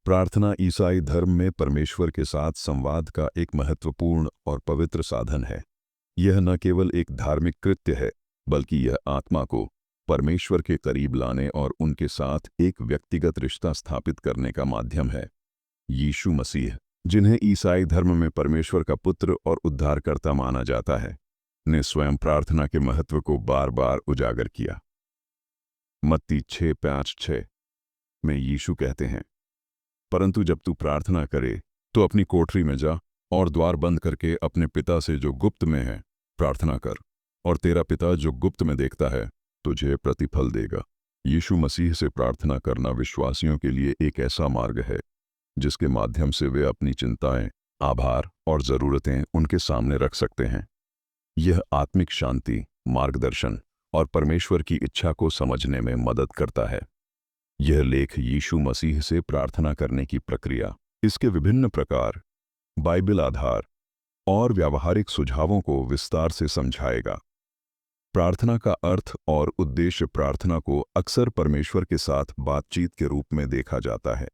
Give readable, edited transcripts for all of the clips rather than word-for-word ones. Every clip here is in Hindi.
प्रार्थना ईसाई धर्म में परमेश्वर के साथ संवाद का एक महत्वपूर्ण और पवित्र साधन है। यह न केवल एक धार्मिक कृत्य है, बल्कि यह आत्मा को परमेश्वर के करीब लाने और उनके साथ एक व्यक्तिगत रिश्ता स्थापित करने का माध्यम है। यीशु मसीह, जिन्हें ईसाई धर्म में परमेश्वर का पुत्र और उद्धारकर्ता माना जाता है, ने स्वयं प्रार्थना के महत्व को बार बार उजागर किया। मत्ती 6:5-6 में यीशु कहते हैं, परंतु जब तू प्रार्थना करे तो अपनी कोठरी में जा और द्वार बंद करके अपने पिता से जो गुप्त में है प्रार्थना कर, और तेरा पिता जो गुप्त में देखता है तुझे प्रतिफल देगा। यीशु मसीह से प्रार्थना करना विश्वासियों के लिए एक ऐसा मार्ग है जिसके माध्यम से वे अपनी चिंताएं, आभार और ज़रूरतें उनके सामने रख सकते हैं। यह आत्मिक शांति, मार्गदर्शन और परमेश्वर की इच्छा को समझने में मदद करता है। यह लेख यीशु मसीह से प्रार्थना करने की प्रक्रिया, इसके विभिन्न प्रकार, बाइबल आधार और व्यावहारिक सुझावों को विस्तार से समझाएगा। प्रार्थना का अर्थ और उद्देश्य। प्रार्थना को अक्सर परमेश्वर के साथ बातचीत के रूप में देखा जाता है।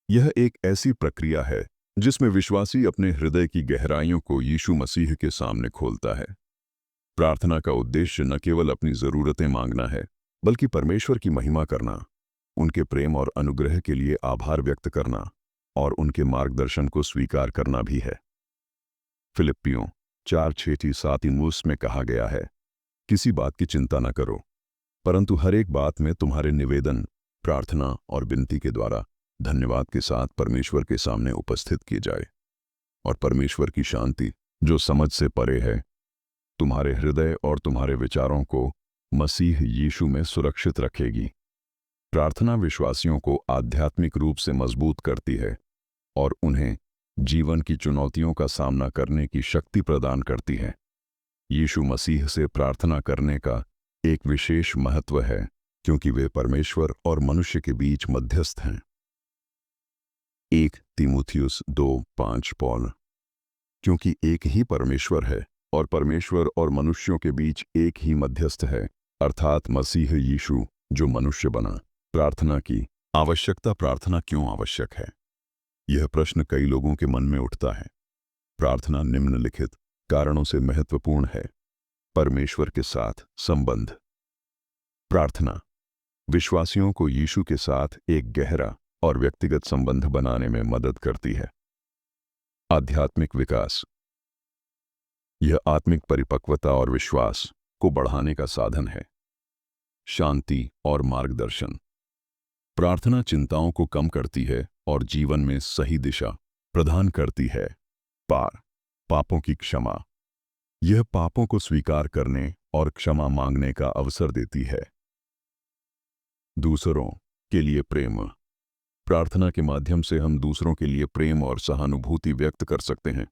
यह एक ऐसी प्रक्रिया है जिसमें विश्वासी अपने हृदय की गहराइयों को यीशु मसीह के सामने खोलता है। प्रार्थना का उद्देश्य न केवल अपनी ज़रूरतें मांगना है, बल्कि परमेश्वर की महिमा करना, उनके प्रेम और अनुग्रह के लिए आभार व्यक्त करना और उनके मार्गदर्शन को स्वीकार करना भी है। फिलिप्पियों 4:6-7 में कहा गया है, किसी बात की चिंता न करो, परंतु हर एक बात में तुम्हारे निवेदन, प्रार्थना और विनती के द्वारा धन्यवाद के साथ परमेश्वर के सामने उपस्थित किए जाए, और परमेश्वर की शांति, जो समझ से परे है, तुम्हारे हृदय और तुम्हारे विचारों को मसीह यीशु में सुरक्षित रखेगी। प्रार्थना विश्वासियों को आध्यात्मिक रूप से मजबूत करती है और उन्हें जीवन की चुनौतियों का सामना करने की शक्ति प्रदान करती है। यीशु मसीह से प्रार्थना करने का एक विशेष महत्व है क्योंकि वे परमेश्वर और मनुष्य के बीच मध्यस्थ हैं। 1 तीमुथियुस 2:5 पौल, क्योंकि एक ही परमेश्वर है और परमेश्वर और मनुष्यों के बीच एक ही मध्यस्थ है, अर्थात मसीह यीशु जो मनुष्य बना। प्रार्थना की आवश्यकता। प्रार्थना क्यों आवश्यक है? यह प्रश्न कई लोगों के मन में उठता है। प्रार्थना निम्नलिखित कारणों से महत्वपूर्ण है। परमेश्वर के साथ संबंध। प्रार्थना विश्वासियों को यीशु के साथ एक गहरा और व्यक्तिगत संबंध बनाने में मदद करती है। आध्यात्मिक विकास। यह आत्मिक परिपक्वता और विश्वास को बढ़ाने का साधन है। शांति और मार्गदर्शन। प्रार्थना चिंताओं को कम करती है और जीवन में सही दिशा प्रदान करती है। पापों की क्षमा। यह पापों को स्वीकार करने और क्षमा मांगने का अवसर देती है। दूसरों के लिए प्रेम। प्रार्थना के माध्यम से हम दूसरों के लिए प्रेम और सहानुभूति व्यक्त कर सकते हैं।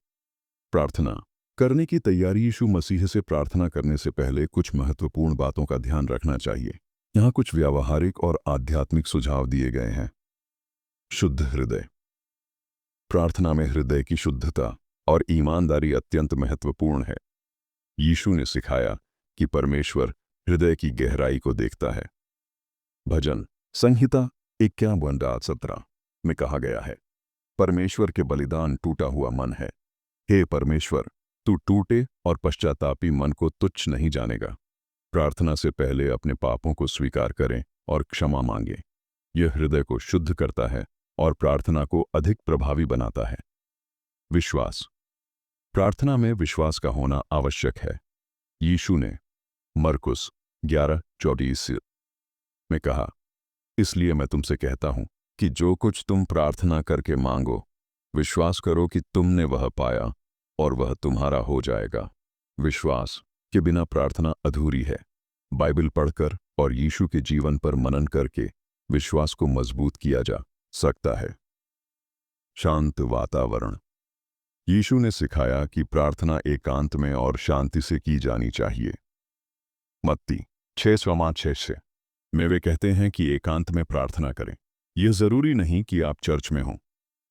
प्रार्थना करने की तैयारी। यीशु मसीह से प्रार्थना करने से पहले कुछ महत्वपूर्ण बातों का ध्यान रखना चाहिए। यहाँ कुछ व्यावहारिक और आध्यात्मिक सुझाव दिए गए हैं। शुद्ध हृदय। प्रार्थना में हृदय की शुद्धता और ईमानदारी अत्यंत महत्वपूर्ण है। यीशु ने सिखाया कि परमेश्वर हृदय की गहराई को देखता है। भजन संहिता 51:17 में कहा गया है, परमेश्वर के बलिदान टूटा हुआ मन है। हे परमेश्वर, तू टूटे और पश्चातापी मन को तुच्छ नहीं जानेगा। प्रार्थना से पहले अपने पापों को स्वीकार करें और क्षमा मांगें। यह हृदय को शुद्ध करता है और प्रार्थना को अधिक प्रभावी बनाता है। विश्वास। प्रार्थना में विश्वास का होना आवश्यक है। यीशु ने मरकुस 11:24 में कहा, इसलिए मैं तुमसे कहता हूं कि जो कुछ तुम प्रार्थना करके मांगो, विश्वास करो कि तुमने वह पाया और वह तुम्हारा हो जाएगा। विश्वास के बिना प्रार्थना अधूरी है। बाइबल पढ़कर और यीशु के जीवन पर मनन करके विश्वास को मजबूत किया जा सकता है। शांत वातावरण। यीशु ने सिखाया कि प्रार्थना एकांत में और शांति से की जानी चाहिए। मत्ती 6:6 में वे कहते हैं कि एकांत में प्रार्थना करें। यह जरूरी नहीं कि आप चर्च में हों।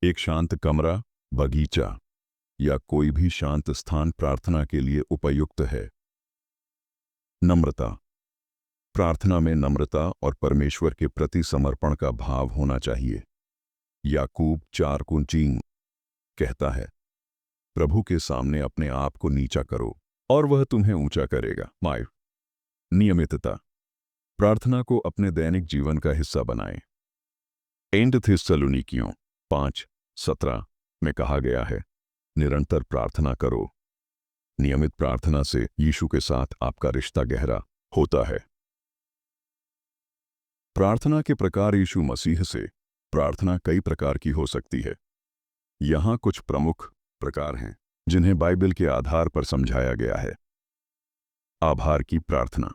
एक शांत कमरा, बगीचा या कोई भी शांत स्थान प्रार्थना के लिए उपयुक्त है। नम्रता। प्रार्थना में नम्रता और परमेश्वर के प्रति समर्पण का भाव होना चाहिए। याकूब 4:3 कहता है, प्रभु के सामने अपने आप को नीचा करो और वह तुम्हें ऊंचा करेगा। माय नियमितता, प्रार्थना को अपने दैनिक जीवन का हिस्सा बनाएं। एंड थिस्सलुनीकियों 5:17 में कहा गया है, निरंतर प्रार्थना करो। नियमित प्रार्थना से यीशु के साथ आपका रिश्ता गहरा होता है। प्रार्थना के प्रकार, यीशु मसीह से प्रार्थना कई प्रकार की हो सकती है। यहाँ कुछ प्रमुख प्रकार हैं जिन्हें बाइबल के आधार पर समझाया गया है। आभार की प्रार्थना,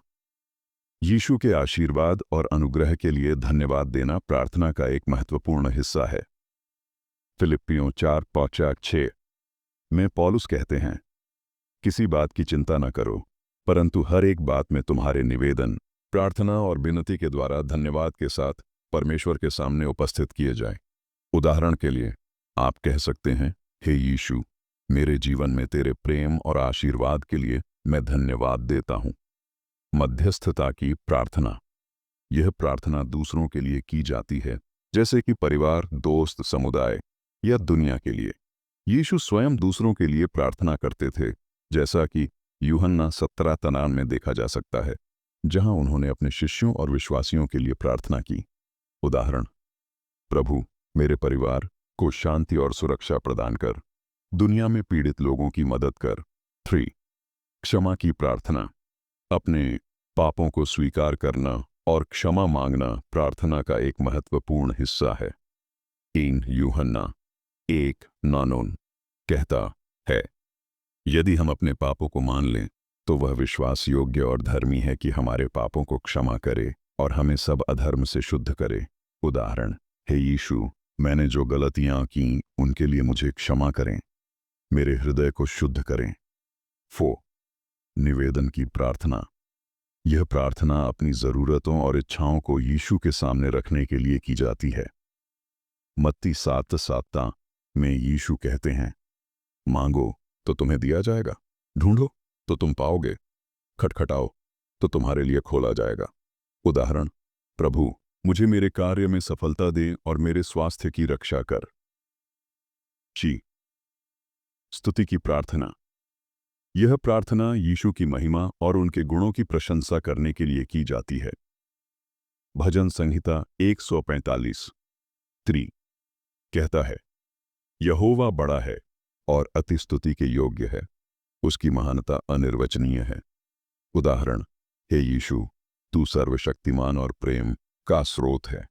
यीशु के आशीर्वाद और अनुग्रह के लिए धन्यवाद देना प्रार्थना का एक महत्वपूर्ण हिस्सा है। फिलिप्पियों 4:5-6 में पौलुस कहते हैं, किसी बात की चिंता न करो, परंतु हर एक बात में तुम्हारे निवेदन, प्रार्थना और विनती के द्वारा धन्यवाद के साथ परमेश्वर के सामने उपस्थित किए जाएं। उदाहरण के लिए आप कह सकते हैं, हे यीशु, मेरे जीवन में तेरे प्रेम और आशीर्वाद के लिए मैं धन्यवाद देता हूं। मध्यस्थता की प्रार्थना, यह प्रार्थना दूसरों के लिए की जाती है, जैसे कि परिवार, दोस्त, समुदाय या दुनिया के लिए। यीशु स्वयं दूसरों के लिए प्रार्थना करते थे, जैसा कि यूहन्ना 17:9 में देखा जा सकता है, जहां उन्होंने अपने शिष्यों और विश्वासियों के लिए प्रार्थना की। उदाहरण, प्रभु, मेरे परिवार को शांति और सुरक्षा प्रदान कर, दुनिया में पीड़ित लोगों की मदद कर। 3. क्षमा की प्रार्थना, अपने पापों को स्वीकार करना और क्षमा मांगना प्रार्थना का एक महत्वपूर्ण हिस्सा है। 3 यूहन्ना 1:9 कहता है, यदि हम अपने पापों को मान लें तो वह विश्वास योग्य और धर्मी है कि हमारे पापों को क्षमा करे और हमें सब अधर्म से शुद्ध करे। उदाहरण, हे यीशु, मैंने जो गलतियां की उनके लिए मुझे क्षमा करें, मेरे हृदय को शुद्ध करें। 4. निवेदन की प्रार्थना, यह प्रार्थना अपनी ज़रूरतों और इच्छाओं को यीशु के सामने रखने के लिए की जाती है। मत्ती 7:7 में यीशु कहते हैं, मांगो तो तुम्हें दिया जाएगा, ढूंढो तो तुम पाओगे, खटखटाओ तो तुम्हारे लिए खोला जाएगा। उदाहरण, प्रभु, मुझे मेरे कार्य में सफलता दे और मेरे स्वास्थ्य की रक्षा कर। जी, स्तुति की प्रार्थना, यह प्रार्थना यीशु की महिमा और उनके गुणों की प्रशंसा करने के लिए की जाती है। भजन संहिता 145 3 कहता है, यहोवा बड़ा है और अति स्तुति के योग्य है, उसकी महानता अनिर्वचनीय है। उदाहरण, हे यीशु, तू सर्वशक्तिमान और प्रेम का स्रोत है,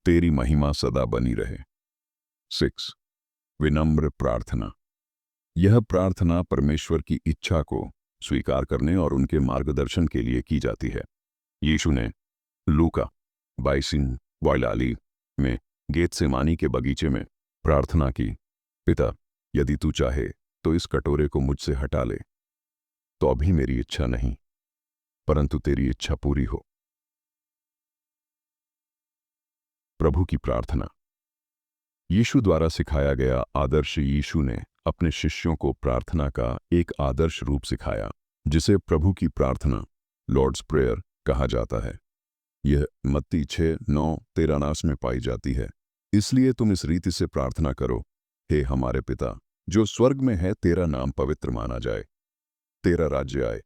तेरी महिमा सदा बनी रहे। 6. विनम्र प्रार्थना, यह प्रार्थना परमेश्वर की इच्छा को स्वीकार करने और उनके मार्गदर्शन के लिए की जाती है। यीशु ने लूका 22:42 में गेतसेमानी के बगीचे में प्रार्थना की, पिता, यदि तू चाहे तो इस कटोरे को मुझसे हटा ले, तो अभी मेरी इच्छा नहीं परंतु तेरी इच्छा पूरी हो। प्रभु की प्रार्थना, यीशु द्वारा सिखाया गया आदर्श, यीशु ने अपने शिष्यों को प्रार्थना का एक आदर्श रूप सिखाया, जिसे प्रभु की प्रार्थना, लॉर्ड्स प्रेयर कहा जाता है। यह मत्ती 6:9-13 में पाई जाती है। इसलिए तुम इस रीति से प्रार्थना करो, हे हमारे पिता जो स्वर्ग में है, तेरा नाम पवित्र माना जाए, तेरा राज्य आए,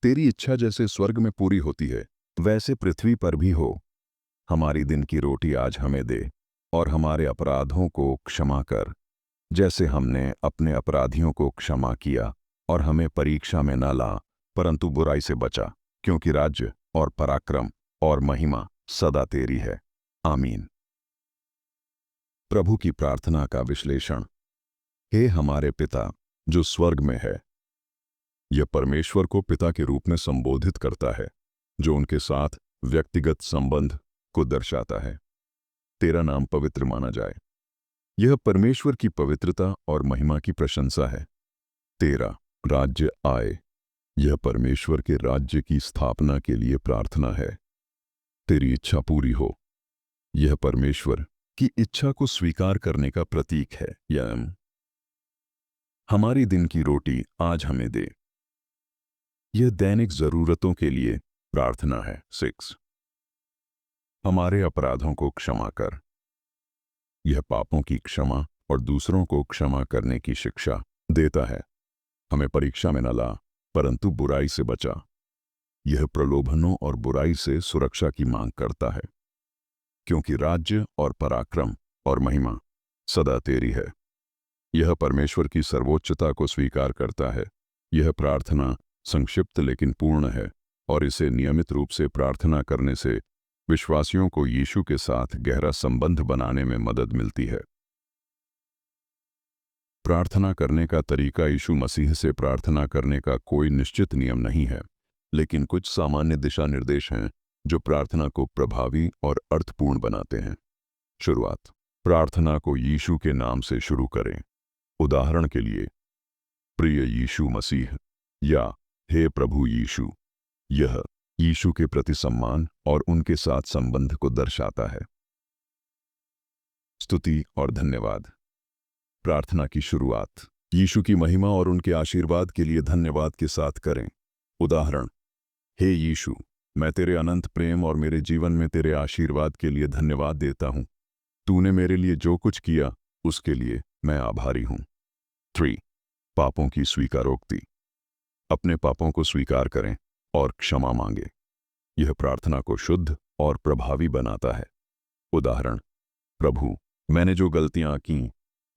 तेरी इच्छा जैसे स्वर्ग में पूरी होती है वैसे पृथ्वी पर भी हो। हमारी दिन की रोटी आज हमें दे और हमारे अपराधों को क्षमा कर, जैसे हमने अपने अपराधियों को क्षमा किया, और हमें परीक्षा में न ला परंतु बुराई से बचा, क्योंकि राज्य और पराक्रम और महिमा सदा तेरी है। आमीन। प्रभु की प्रार्थना का विश्लेषण, हे हमारे पिता जो स्वर्ग में है, यह परमेश्वर को पिता के रूप में संबोधित करता है, जो उनके साथ व्यक्तिगत संबंध को दर्शाता है। तेरा नाम पवित्र माना जाए, यह परमेश्वर की पवित्रता और महिमा की प्रशंसा है। तेरा राज्य आए, यह परमेश्वर के राज्य की स्थापना के लिए प्रार्थना है। तेरी इच्छा पूरी हो, यह परमेश्वर की इच्छा को स्वीकार करने का प्रतीक है। हमारी दिन की रोटी आज हमें दे, यह दैनिक जरूरतों के लिए प्रार्थना है। 6. हमारे अपराधों को क्षमा कर, यह पापों की क्षमा और दूसरों को क्षमा करने की शिक्षा देता है। हमें परीक्षा में न ला, परंतु बुराई से बचा। यह प्रलोभनों और बुराई से सुरक्षा की मांग करता है, क्योंकि राज्य और पराक्रम और महिमा सदा तेरी है। यह परमेश्वर की सर्वोच्चता को स्वीकार करता है। यह प्रार्थना संक्षिप्त लेकिन पूर्ण है, और इसे नियमित रूप से प्रार्थना करने से विश्वासियों को यीशु के साथ गहरा संबंध बनाने में मदद मिलती है। प्रार्थना करने का तरीका यीशु मसीह से प्रार्थना करने का कोई निश्चित नियम नहीं है, लेकिन कुछ सामान्य दिशा निर्देश हैं जो प्रार्थना को प्रभावी और अर्थपूर्ण बनाते हैं। शुरुआत, प्रार्थना को यीशु के नाम से शुरू करें। उदाहरण के लिए, प्रिय यीशु मसीह या हे प्रभु यीशु। यह यीशु के प्रति सम्मान और उनके साथ संबंध को दर्शाता है। स्तुति और धन्यवाद, प्रार्थना की शुरुआत यीशु की महिमा और उनके आशीर्वाद के लिए धन्यवाद के साथ करें। उदाहरण, हे यीशु, मैं तेरे अनंत प्रेम और मेरे जीवन में तेरे आशीर्वाद के लिए धन्यवाद देता हूं। तूने मेरे लिए जो कुछ किया उसके लिए मैं आभारी हूं। 3. पापों की स्वीकारोक्ति। अपने पापों को स्वीकार करें और क्षमा मांगे। यह प्रार्थना को शुद्ध और प्रभावी बनाता है। उदाहरण, प्रभु, मैंने जो गलतियां की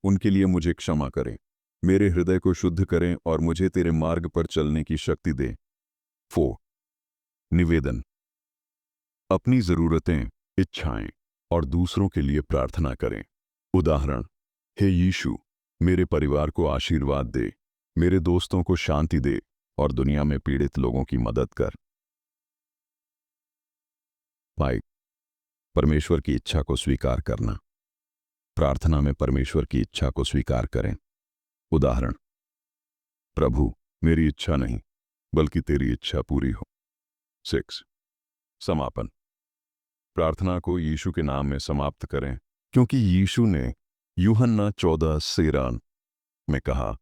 उनके लिए मुझे क्षमा करें। मेरे हृदय को शुद्ध करें और मुझे तेरे मार्ग पर चलने की शक्ति दें। 4. निवेदन। अपनी ज़रूरतें, इच्छाएं और दूसरों के लिए प्रार्थना करें। उदाहरण, हे यीशु, मेरे परिवार को आशीर्वाद दे, मेरे दोस्तों को शांति दे और दुनिया में पीड़ित लोगों की मदद कर। 5. परमेश्वर की इच्छा को स्वीकार करना। प्रार्थना में परमेश्वर की इच्छा को स्वीकार करें। उदाहरण, प्रभु, मेरी इच्छा नहीं बल्कि तेरी इच्छा पूरी हो। 6. समापन। प्रार्थना को यीशु के नाम में समाप्त करें, क्योंकि यीशु ने यूहन्ना 14:13 में कहा,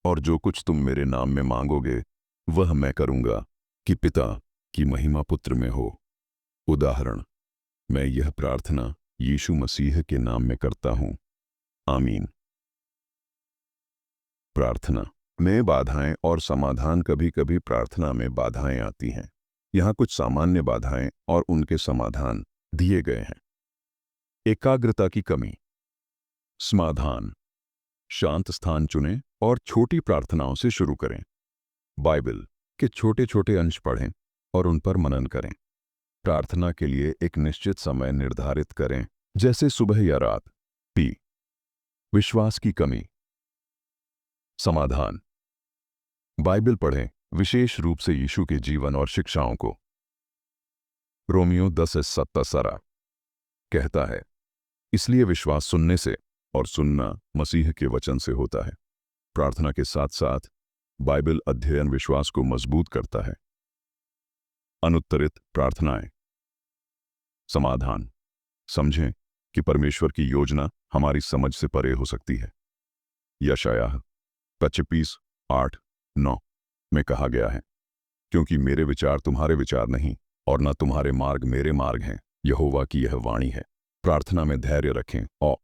और जो कुछ तुम मेरे नाम में मांगोगे वह मैं करूंगा, कि पिता की महिमा पुत्र में हो। उदाहरण, मैं यह प्रार्थना यीशु मसीह के नाम में करता हूं। आमीन। प्रार्थना में बाधाएं और समाधान। कभी कभी प्रार्थना में बाधाएं आती हैं। यहाँ कुछ सामान्य बाधाएं और उनके समाधान दिए गए हैं। एकाग्रता की कमी। समाधान, शांत स्थान चुनें और छोटी प्रार्थनाओं से शुरू करें। बाइबल के छोटे छोटे अंश पढ़ें और उन पर मनन करें। प्रार्थना के लिए एक निश्चित समय निर्धारित करें, जैसे सुबह या रात। पी. विश्वास की कमी। समाधान, बाइबल पढ़ें, विशेष रूप से यीशु के जीवन और शिक्षाओं को। रोमियो 10:17 कहता है, इसलिए विश्वास सुनने से और सुनना मसीह के वचन से होता है। प्रार्थना के साथ साथ बाइबल अध्ययन विश्वास को मजबूत करता है। अनुत्तरित प्रार्थनाएं। समाधान, समझें कि परमेश्वर की योजना हमारी समझ से परे हो सकती है। यशायाह 25:8-9 में कहा गया है, क्योंकि मेरे विचार तुम्हारे विचार नहीं और न तुम्हारे मार्ग मेरे मार्ग हैं, यहोवा की यह वाणी है। प्रार्थना में धैर्य रखें और